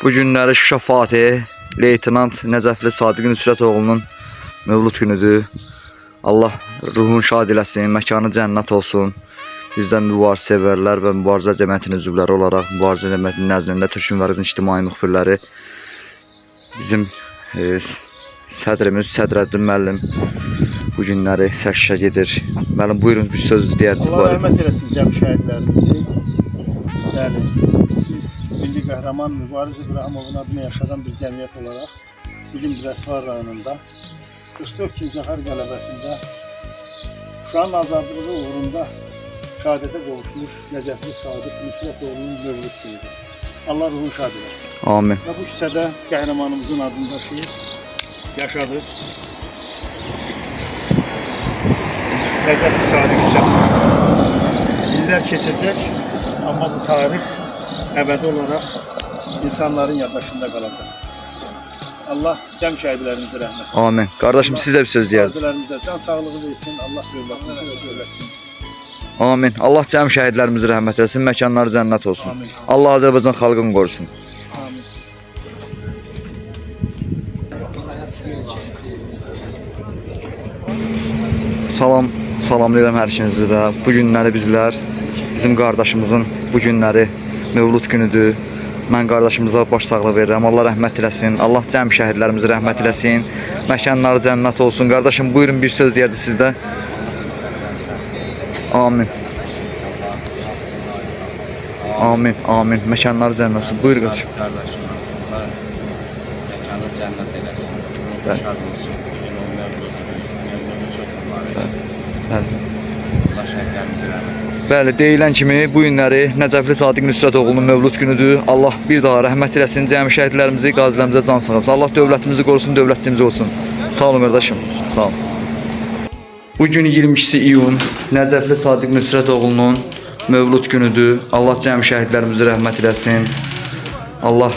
Bu günləri Şuşa Fatih, Leytenant Nəcəfli Sadiq Nüsrət oğlunun mövlud günüdür. Allah ruhunu şad eləsin, məkanı cənnət olsun. Bizdən mübarizə sevərlər və mübarizə cəmiyyətinin üzvləri olaraq mübarizə cəmiyyətinin nəzdində Türk Mübarizənin ictimai müxbirləri bizim sədrimiz Sədrəddin müəllim bu günləri sərkişə gedir. Müəllim, buyurun, bir söz deyərsiniz. Allah rəhmət eləsin cəm şəhidlərimizi. Yəni, biz milli qəhrəman Mübariz İbrahimovun adını yaşadan bir cəmiyyət olaraq bugün Biləsuvar rayonunda 44 Zəfər qələbəsində Şuşanın azadlığı uğrunda şəhadətə qovuşmuş Nəcəfli Sadiq Nüsrət oğlunun mövlud günüdür. Allah ruhunu şad eləsin. Amin. Və bu küçədə qəhrəmanımızın adını daşıyır, yaşadır. Nəcəfli Sadiq küçəsi. İllər keçəcək, amma bu tarix əbədi olaraq insanların yaddaşında qalacaq. Allah cəm şəhidlərimizə rəhmət etsin. Amin. Qardaşım, siz də bir söz deyərsiniz. Qazilərimizə can sağlığı versin, Allah dövlətimizi və dövlətini. Amin. Allah cəm şəhidlərimizə rəhmət etsin, məkanları cənnət olsun. Amin. Allah Azərbaycan xalqını qorusun. Amin. Salamlayıram hər ikinizi də. Bu günləri bizlər, bizim qardaşımızın bu günləri mövlud günüdür. Mən qardaşımıza baş sağlığı verirəm. Allah rəhmət eləsin. Allah cəm şəhidlərimizə rəhmət eləsin. Məkanları cənnət olsun. Qardaşım, buyurun, bir söz deyərdi sizdə. Amin. Amin. Amin. Məkanları cənnət olsun. Buyur qardaşım. Kardeşim, Allah mekanı cennet eylesin. Evet. Şad olsun. Bugün o mevlüdü çok mübarek. Bəli. Allah şəhidlərimizə rəhmət. Bəli, deyilən kimi bu günləri Nəcəfli Sadiq Nüsrət oğlunun mövlud günüdür. Allah bir daha rəhmət eləsin, cəmi şəhidlərimizi, qazilərimizə can sağlasın. Allah dövlətimizi qorusun, dövlətçimiz olsun. Sağ olun qardaşım. Sağ olun. Bugün 22 iyun Nəcəfli Sadiq Nüsrət oğlunun mövlud günüdür. Allah cəmi şəhidlərimizi rəhmət eləsin. Allah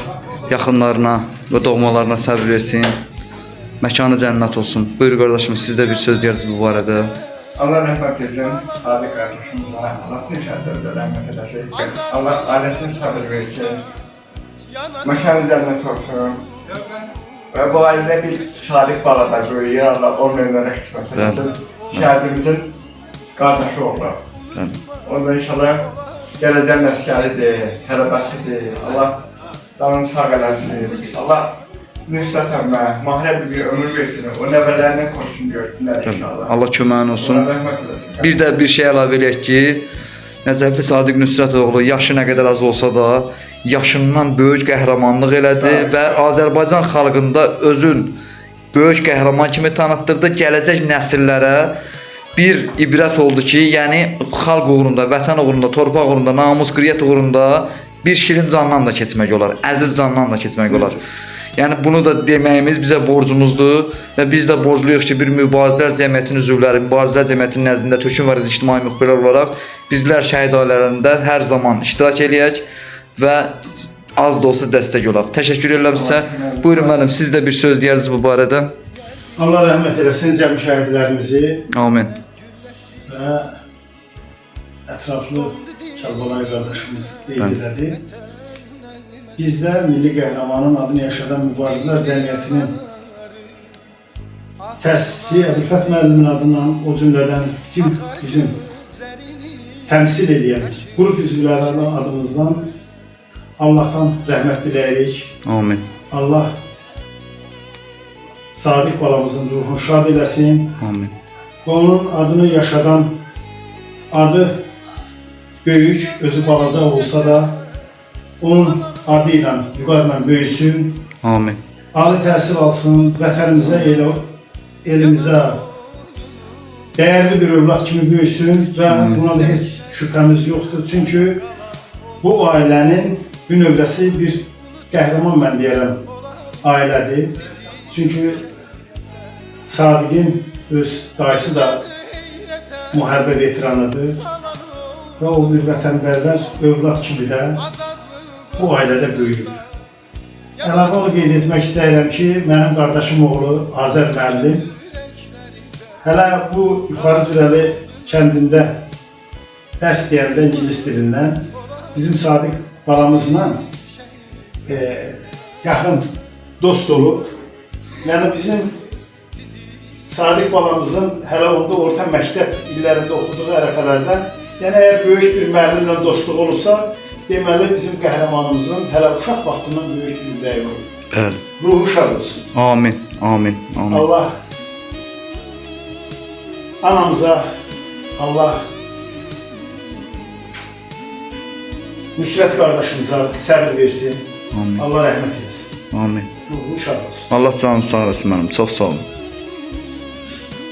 yaxınlarına və doğmalarına səbr versin. Məkanı cənnət olsun. Buyur qardaşım, siz də bir söz deyirsiniz bu barədə. Allah rəhmət etsin, Sadiq qardaşımıza, Allah nişanlarına rəhmət eləsin, Allah ailəsini sabır versin, məkanı cənnət olsun və bu ailədə bir Sadiq bala da böyüyür, Allah onun önlərə qismət eləsin, şəhidimizin qardaşı olur. Onda inşallah gələcək məskəlidir, tələbəsidir, Allah canını sağ eləsin, Allah Nüsrət əmmə, mahrəm bir ömür versin, o nəvələrindən xoşunu görsünlər inşallah. Allah köməyin olsun. Allah rəhmət eləsin. Bir də bir şey əlavə eləyək ki, Nəcəfli Sadiq Nüsrət oğlu yaşı nə qədər az olsa da, yaşından böyük qəhrəmanlıq elədi və Azərbaycan xalqında özün böyük qəhrəman kimi tanıtdırdı. Gələcək nəsillərə bir ibrət oldu ki, yəni xalq uğrunda, vətən uğrunda, torpaq uğrunda, namus, qiriyyət uğrunda bir şirin candan da keçmək olar, əziz candan da keçmək olar. Yəni bunu da deməyimiz bizə borcumuzdur və biz də borcluyuq ki, bir mübarizələr cəmiyyətinin üzvləri, mübarizələr cəmiyyətinin nəzdində Türk Mübarizəsi ictimai müxbirlər olaraq bizlər şəhid ailələrində hər zaman iştirak eləyək və az da olsa dəstək olaq. Təşəkkür edirəm sizə. Buyurun müəllim, siz də bir söz deyirsiniz bu barədə. Allah rəhmət eləsin cəm şəhidlərimizi Amin. və ətraflı Kərbalay qardaşımız qeyd elədi. Bizdə milli qəhrəmanın adını yaşadan Mübarizələr Cəmiyyətinin təsisi Əbülfət müəllimin adından, o cümlədən bizim təmsil edən qrup üzvləri adımızdan Allahdan rəhmət diləyirik. Amin. Allah Sadiq balamızın ruhunu şad eləsin. Amin. Onun adını yaşadan adı böyük, özü balaca olsa da onun adı ilə, vüqarla böyüsün, Amin. ali təhsil alsın, vətənimizə, elimizə dəyərli bir övlad kimi böyüsün və buna da heç şübhəmiz yoxdur. Çünki bu ailənin bir növləsi bir qəhrəman, mən deyərəm, ailədir. Çünki Sadiqin öz dayısı da müharibə veteranıdır və o bir vətənpərvər övlad kimi də bu ailədə böyüyür. Əlavə onu qeyd etmək istəyirəm ki, mənim qardaşım oğlu Azər müəllim hələ bu Yuxarı Cürəli kəndində dərs deyəndə ingilis dilindən bizim Sadiq balamızla yaxın dost olub. Yəni bizim Sadiq balamızın hələ onda orta məktəb illərində oxuduğu ərəfələrdə, yəni əgər böyük bir müəllimlə dostluq olubsa, deməli bizim qəhrəmanımızın hələ uşaq vaxtından böyük bir ürəyi olub. Bəli. Ruhu şad olsun. Amin. Amin. Amin. Allah anamıza, Allah Nüsrət qardaşımıza səbir versin. Amin. Allah rəhmət eləsin. Amin. Ruhu şad olsun. Allah canınızı sağ eləsin mənim. Çox sağ olun.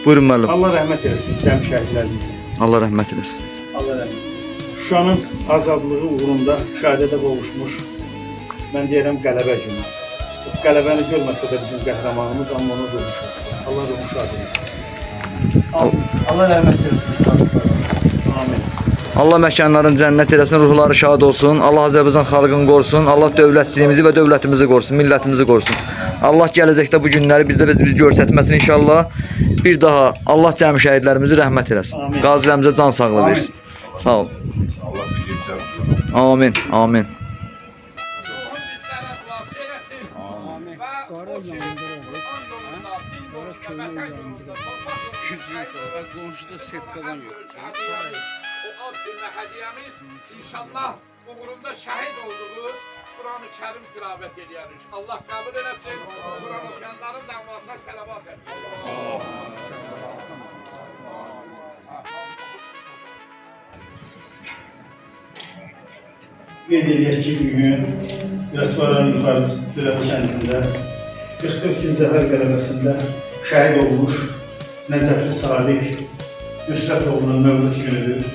Buyurun müəllim. Allah rəhmət eləsin cəm şəhidlərimizə. Allah rəhmət eləsin. Allah rəhmət eləsin. Şuşanın azadlığı uğrunda şəhadətə qovuşmuş, mən deyirəm qələbə günü. Qələbəni görməsə də bizim qəhrəmanımız, amma onu ruhu şad eləsin. Allah ruhu şad eləsin. Allah rəhmət eləsin. Amin. Allah məkanların cənnət eləsin, ruhları şad olsun. Allah Azərbaycan xalqını qorusun. Allah dövlətçiliyimizi və dövlətimizi qorusun, millətimizi qorusun. Allah gələcəkdə bu günləri bizdə biz göstərməsin inşallah. Bir daha Allah cəmi şəhidlərimizi rəhmət eləsin. Amin. Qazilərimizə can sağlığı versin. Sağ ol. Allah bizim canımızı. Amin. Amin. Qonşuda sepkadan yok. O alt günə hədiyəmiz inşallah uğrunda şəhid olduğu Quran-ı Kərim tilavət edərik. Allah qəbul eləsin. Quran oxuyanların da əmvatına səlavat edin. Qeyd edək ki, bugün Yasvaran Yuxarı Zürət kəndində 44 gün zəfər qələbəsində şəhid olmuş Nəcəfli Sadiq Nüsrət oğlunun mövlud günüdür.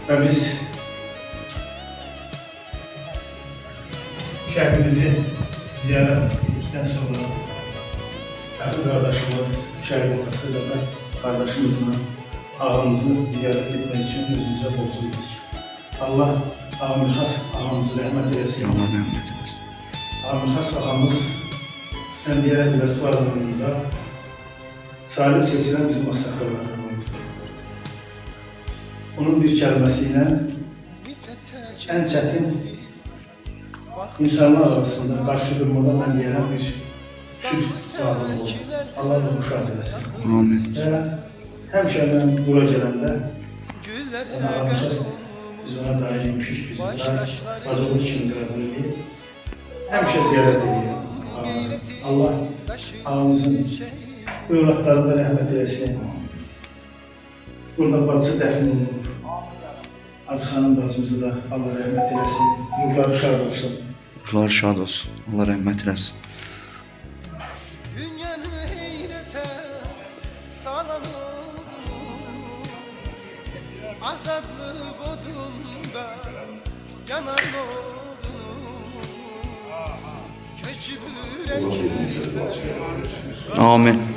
Və biz şəhidimizi ziyarət etdikdən sonra yaxın qardaşımız, şəhid atası Rəfət qardaşımızla ağamızı ziyarət etmək üçün özümüzə borcluyuz. Allah Amirxas ağamızı rəhmət eləsin. Allah rəhmət eləsin. Amirxas ağamız Əndiyərə Biləsvar anında salib seçilən bizim axsaqqallardan oldu. Onun bir kəlməsi ilə ən çətin insanlar arasında qarşı durmada mən deyərəm bir sülh lazım oldu. Allah da müşahid eləsin. Amin. Və həmişə mən bura gələndə ona Amirxas biz ona dair demişik, biz bacılı kimi qəbul edib, həmişə ziyarət edəyim ağamızı. Allah ağamızın övladlarına rəhmət eləsin. Burada bacısı dəfn olunur. Acıxanın bacımızı da Allah rəhmət eləsin. Ruhları şad olsun. Ruhları şad olsun. Allah rəhmət eləsin. Dünyanı heyrete salan oldu, azadlık odunda yanan oldu, köçüp yüreğimde Amin.